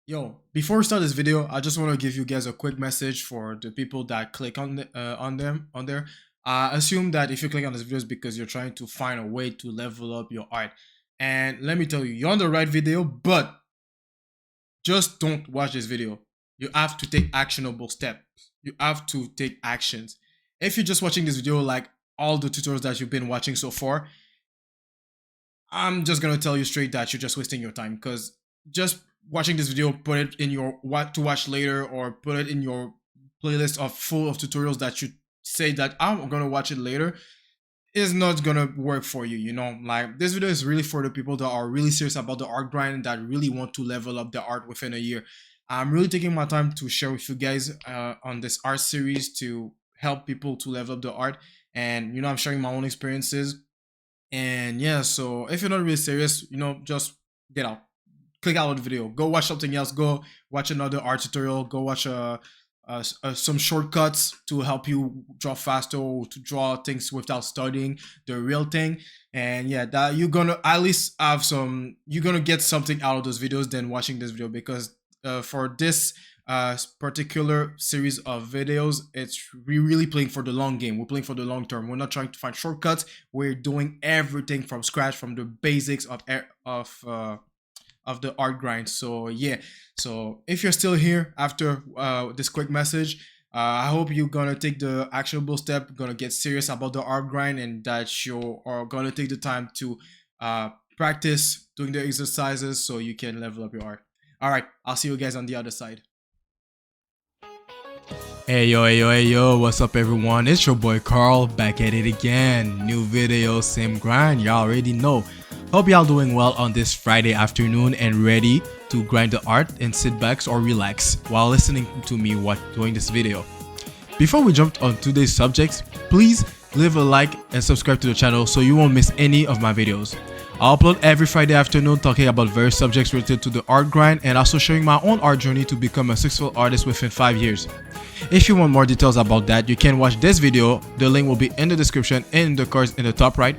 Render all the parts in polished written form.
Yo, before we start this video, I just want to give you guys a quick message for the people that click on there. Assume that if you click on this video, it's because you're trying to find a way to level up your art. And let me tell you, you're on the right video, but just don't watch this video. You have to take actionable steps. You have to take actions. If you're just watching this video like all the tutorials that you've been watching so far, I'm just gonna tell you straight that you're just wasting your time, because just watching this video, put it in your what to watch later, or put it in your playlist of full of tutorials that you say that I'm gonna watch it later, is not gonna work for you. Like, this video is really for the people that are really serious about the art grind, that really want to level up their art within a year. I'm really taking my time to share with you guys on this art series to help people to level up the art. And I'm sharing my own experiences. And yeah, so if you're not really serious, just get out, click out of the video, go watch something else, go watch another art tutorial, go watch some shortcuts to help you draw faster, or to draw things without studying the real thing. And yeah, that you're gonna at least have you're gonna get something out of those videos than watching this video, because for this particular series of videos, we're really playing for the long game. We're playing for the long term. We're not trying to find shortcuts. We're doing everything from scratch, from the basics of the art grind. So yeah, so if you're still here after this quick message, I hope you're gonna take the actionable step, gonna get serious about the art grind, and that you are gonna take the time to practice doing the exercises so you can level up your art. All right, I'll see you guys on the other side. Hey yo, what's up everyone? It's your boy Carl, back at it again. New video, same grind, y'all already know. Hope y'all doing well on this Friday afternoon and ready to grind the art and sit back or relax while listening to me doing this video. Before we jump on today's subjects, please leave a like and subscribe to the channel so you won't miss any of my videos. I upload every Friday afternoon talking about various subjects related to the art grind, and also sharing my own art journey to become a successful artist within 5 years. If you want more details about that, you can watch this video. The link will be in the description and in the cards in the top right.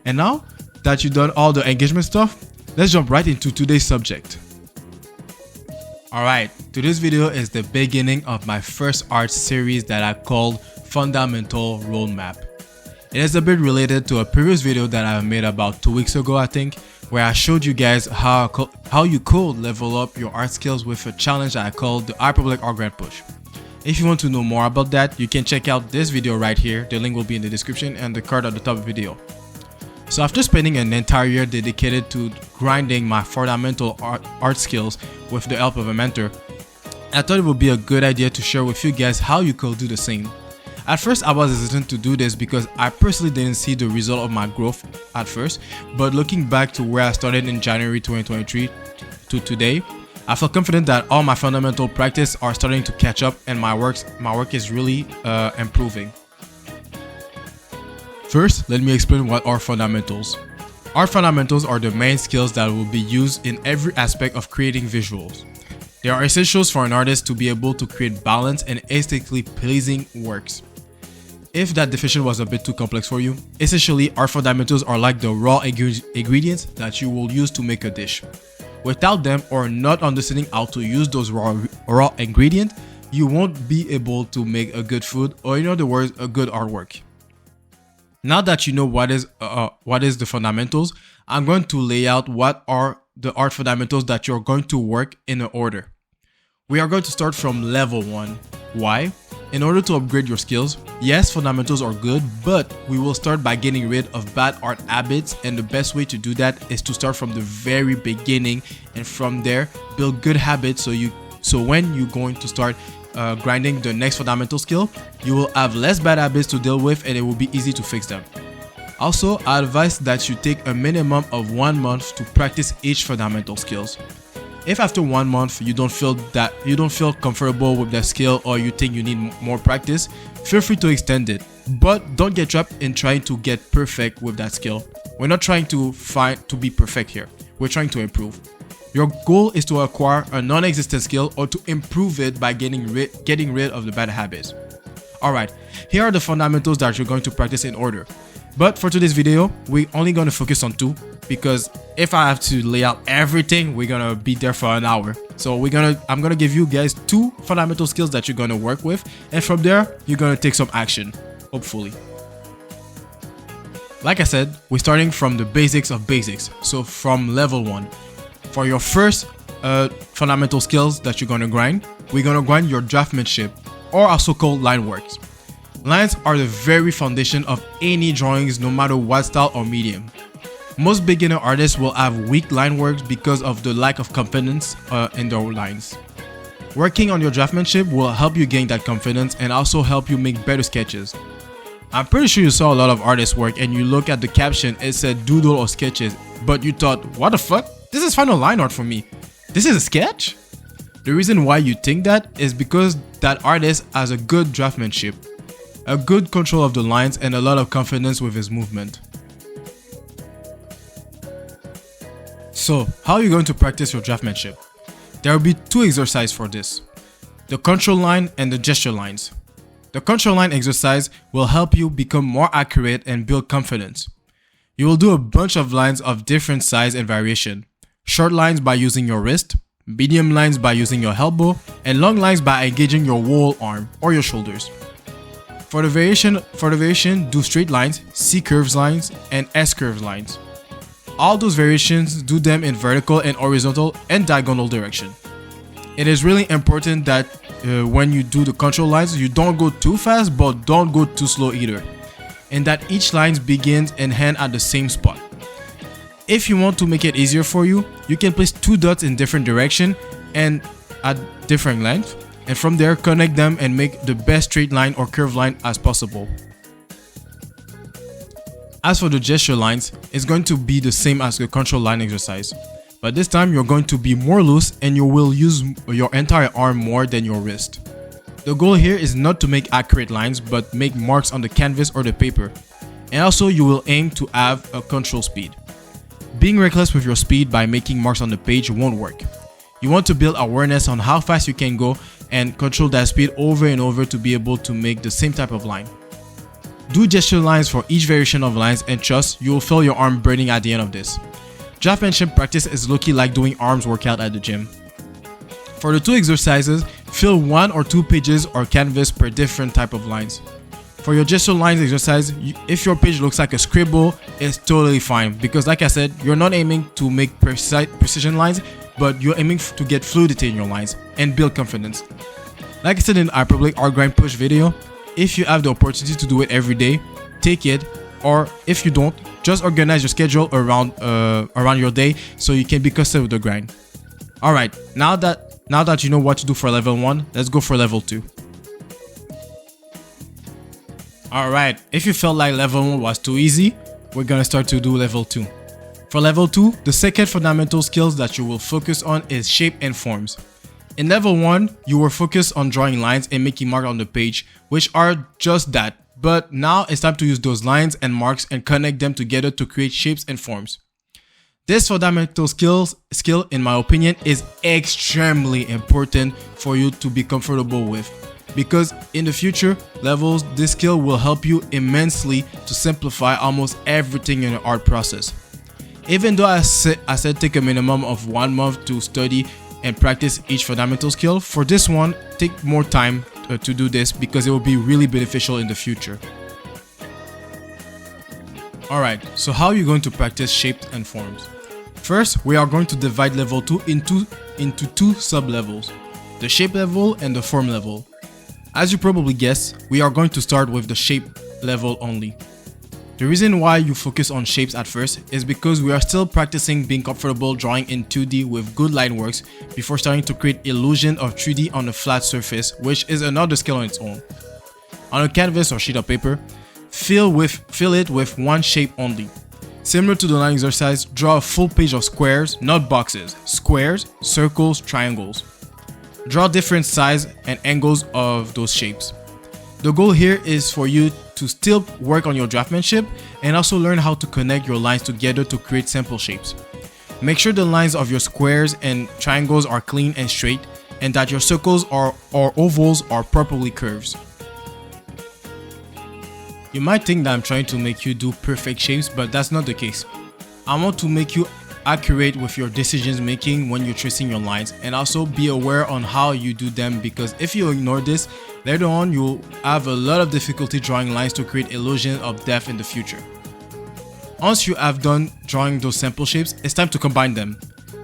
And now that you've done all the engagement stuff, let's jump right into today's subject. Alright, today's video is the beginning of my first art series that I called Fundamental Roadmap. It is a bit related to a previous video that I made about 2 weeks ago, I think, where I showed you guys how you could level up your art skills with a challenge that I called the Hyperbolic Art Grind Push. If you want to know more about that, you can check out this video right here. The link will be in the description and the card at the top of the video. So after spending an entire year dedicated to grinding my fundamental art skills with the help of a mentor, I thought it would be a good idea to share with you guys how you could do the same. At first, I was hesitant to do this because I personally didn't see the result of my growth at first, but looking back to where I started in January 2023 to today, I feel confident that all my fundamental practice are starting to catch up, and my work is really improving. First, let me explain what are fundamentals. Art fundamentals are the main skills that will be used in every aspect of creating visuals. They are essentials for an artist to be able to create balanced and aesthetically pleasing works. If that definition was a bit too complex for you, essentially art fundamentals are like the raw ingredients that you will use to make a dish. Without them, or not understanding how to use those raw ingredients, you won't be able to make a good food, or in other words, a good artwork. Now that you know what is the fundamentals, I'm going to lay out what are the art fundamentals that you're going to work in an order. We are going to start from level 1. Why? In order to upgrade your skills, yes, fundamentals are good, but we will start by getting rid of bad art habits, and the best way to do that is to start from the very beginning, and from there build good habits so when you're going to start grinding the next fundamental skill, you will have less bad habits to deal with, and it will be easy to fix them. Also, I advise that you take a minimum of 1 month to practice each fundamental skills. If after 1 month you don't feel comfortable with that skill, or you think you need more practice, feel free to extend it. But don't get trapped in trying to get perfect with that skill. We're not trying to be perfect here. We're trying to improve. Your goal is to acquire a non-existent skill, or to improve it by getting rid of the bad habits. Alright, here are the fundamentals that you're going to practice in order. But for today's video, we're only going to focus on 2 because if I have to lay out everything, we're going to be there for an hour. So I'm going to give you guys 2 fundamental skills that you're going to work with, and from there, you're going to take some action, hopefully. Like I said, we're starting from the basics of basics, so from level 1. For your first fundamental skills that you're going to grind, we're going to grind your draftsmanship, or also called line works. Lines are the very foundation of any drawings, no matter what style or medium. Most beginner artists will have weak line works because of the lack of confidence in their lines. Working on your draftsmanship will help you gain that confidence and also help you make better sketches. I'm pretty sure you saw a lot of artists' work and you look at the caption, it said doodle or sketches, but you thought, what the fuck? This is final line art for me. This is a sketch? The reason why you think that is because that artist has a good draftsmanship, a good control of the lines, and a lot of confidence with his movement. So, how are you going to practice your draftsmanship? There will be 2 exercises for this, the control line and the gesture lines. The control line exercise will help you become more accurate and build confidence. You will do a bunch of lines of different size and variation. Short lines by using your wrist, medium lines by using your elbow, and long lines by engaging your whole arm or your shoulders. For the variation, do straight lines, C curves lines, and S curves lines. All those variations, do them in vertical and horizontal and diagonal direction. It is really important that when you do the control lines, you don't go too fast but don't go too slow either, and that each line begins and ends at the same spot. If you want to make it easier for you, you can place 2 dots in different direction and at different length, and from there connect them and make the best straight line or curved line as possible. As for the gesture lines, it's going to be the same as the control line exercise, but this time you're going to be more loose and you will use your entire arm more than your wrist. The goal here is not to make accurate lines but make marks on the canvas or the paper, and also you will aim to have a control speed. Being reckless with your speed by making marks on the page won't work. You want to build awareness on how fast you can go and control that speed over and over to be able to make the same type of line. Do gesture lines for each variation of lines and trust you will feel your arm burning at the end of this. Draftsmanship practice is low-key like doing arms workout at the gym. For the 2 exercises, fill 1 or 2 pages or canvas per different type of lines. For your gesture lines exercise, if your page looks like a scribble, it's totally fine because like I said, you're not aiming to make precision lines, but you're aiming to get fluidity in your lines and build confidence. Like I said in the Hyperbolic Art Grind Push video, if you have the opportunity to do it every day, take it, or if you don't, just organize your schedule around your day so you can be consistent with the grind. Alright, now that you know what to do for level 1, let's go for level 2. Alright, if you felt like level 1 was too easy, we're gonna start to do level 2. For level 2, the second fundamental skills that you will focus on is shape and forms. In level 1, you were focused on drawing lines and making marks on the page, which are just that, but now it's time to use those lines and marks and connect them together to create shapes and forms. This fundamental skill, in my opinion, is extremely important for you to be comfortable with, because in the future levels, this skill will help you immensely to simplify almost everything in the art process. Even though I said take a minimum of 1 month to study and practice each fundamental skill, for this one, take more time to do this because it will be really beneficial in the future. Alright, so how are you going to practice shapes and forms? First, we are going to divide level 2 into 2 sub-levels, the shape level and the form level. As you probably guessed, we are going to start with the shape level only. The reason why you focus on shapes at first is because we are still practicing being comfortable drawing in 2D with good line works before starting to create illusion of 3D on a flat surface, which is another skill on its own. On a canvas or sheet of paper, fill it with one shape only. Similar to the line exercise, draw a full page of squares, not boxes, squares, circles, triangles. Draw different size and angles of those shapes. The goal here is for you to still work on your draftsmanship and also learn how to connect your lines together to create simple shapes. Make sure the lines of your squares and triangles are clean and straight, and that your circles or ovals are properly curved. You might think that I'm trying to make you do perfect shapes, but that's not the case. I want to make you accurate with your decisions making when you're tracing your lines, and also be aware on how you do them, because if you ignore this, later on you'll have a lot of difficulty drawing lines to create illusion of depth in the future. Once you have done drawing those sample shapes, it's time to combine them.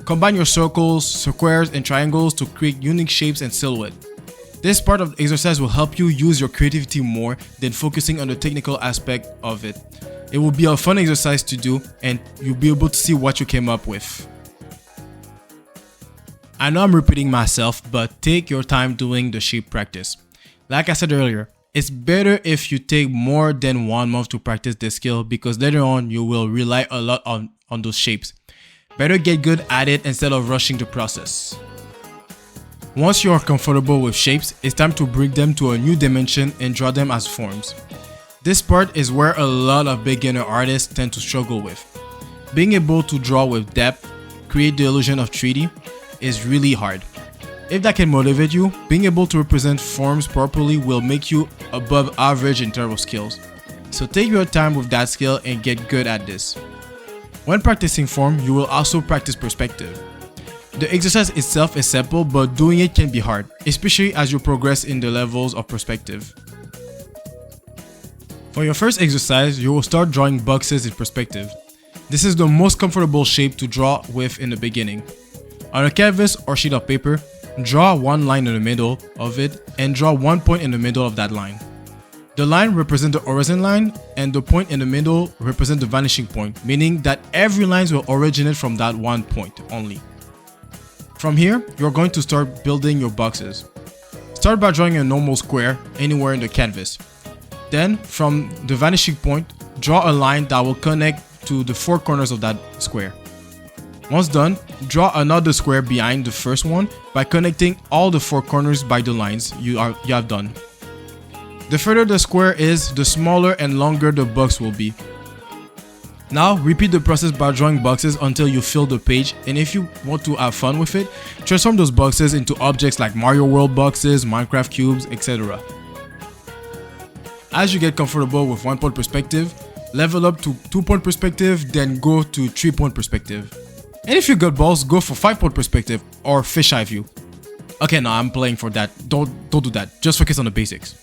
Combine your circles, squares, and triangles to create unique shapes and silhouette. This part of the exercise will help you use your creativity more than focusing on the technical aspect of it. It will be a fun exercise to do, and you'll be able to see what you came up with. I know I'm repeating myself, but take your time doing the shape practice. Like I said earlier, it's better if you take more than 1 month to practice this skill, because later on you will rely a lot on those shapes. Better get good at it instead of rushing the process. Once you are comfortable with shapes, it's time to bring them to a new dimension and draw them as forms. This part is where a lot of beginner artists tend to struggle with. Being able to draw with depth, create the illusion of 3D, is really hard. If that can motivate you, being able to represent forms properly will make you above average in terms of skills. So take your time with that skill and get good at this. When practicing form, you will also practice perspective. The exercise itself is simple, but doing it can be hard, especially as you progress in the levels of perspective. For your first exercise, you will start drawing boxes in perspective. This is the most comfortable shape to draw with in the beginning. On a canvas or sheet of paper, draw one line in the middle of it and draw one point in the middle of that line. The line represents the horizon line, and the point in the middle represents the vanishing point, meaning that every line will originate from that one point only. From here, you're going to start building your boxes. Start by drawing a normal square anywhere in the canvas. Then, from the vanishing point, draw a line that will connect to the 4 corners of that square. Once done, draw another square behind the first one by connecting all the 4 corners by the lines you have done. The further the square is, the smaller and longer the box will be. Now, repeat the process by drawing boxes until you fill the page, and if you want to have fun with it, transform those boxes into objects like Mario World boxes, Minecraft cubes, etc. As you get comfortable with 1-point perspective, level up to 2-point perspective, then go to 3-point perspective. And if you got balls, go for 5-point perspective or fisheye view. Okay, no, I'm playing for that. Don't do that. Just focus on the basics.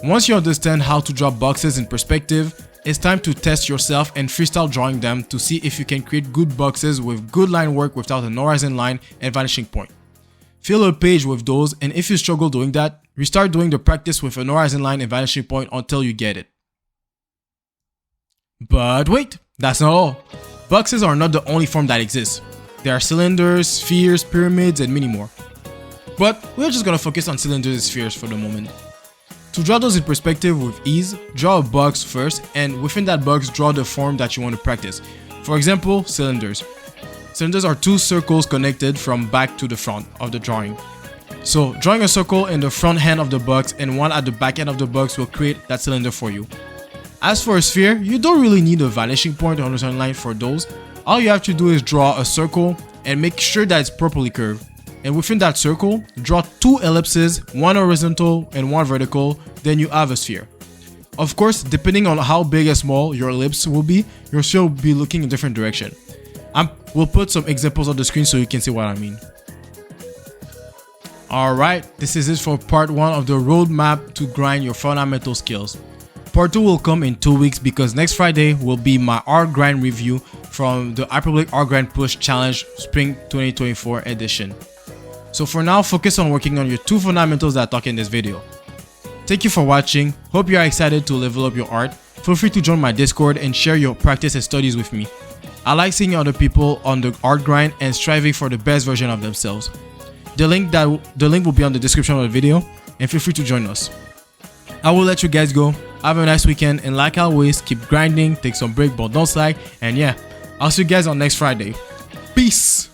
Once you understand how to draw boxes in perspective, it's time to test yourself and freestyle drawing them to see if you can create good boxes with good line work without an horizon line and vanishing point. Fill a page with those, and if you struggle doing that, restart doing the practice with an horizon line and vanishing point until you get it. But wait, that's not all. Boxes are not the only form that exists. There are cylinders, spheres, pyramids, and many more. But we're just gonna focus on cylinders and spheres for the moment. To draw those in perspective with ease, draw a box first, and within that box, draw the form that you want to practice. For example, cylinders. Cylinders are 2 circles connected from back to the front of the drawing. So, drawing a circle in the front hand of the box and one at the back end of the box will create that cylinder for you. As for a sphere, you don't really need a vanishing point or horizon line for those. All you have to do is draw a circle and make sure that it's properly curved. And within that circle, draw 2 ellipses, one horizontal and one vertical, then you have a sphere. Of course, depending on how big and small your ellipse will be, your sphere will be looking in a different direction. We'll put some examples on the screen so you can see what I mean. Alright, this is it for part 1 of the roadmap to grind your fundamental skills. Part 2 will come in 2 weeks because next Friday will be my art grind review from the Hyperbolic Art Grind Push Challenge Spring 2024 edition. So for now, focus on working on your 2 fundamentals that I talk in this video. Thank you for watching. Hope you are excited to level up your art. Feel free to join my Discord and share your practice and studies with me. I like seeing other people on the art grind and striving for the best version of themselves. The link will be on the description of the video, and feel free to join us. I will let you guys go. Have a nice weekend, and like always, keep grinding, take some break, but don't slack. And yeah, I'll see you guys on next Friday. Peace!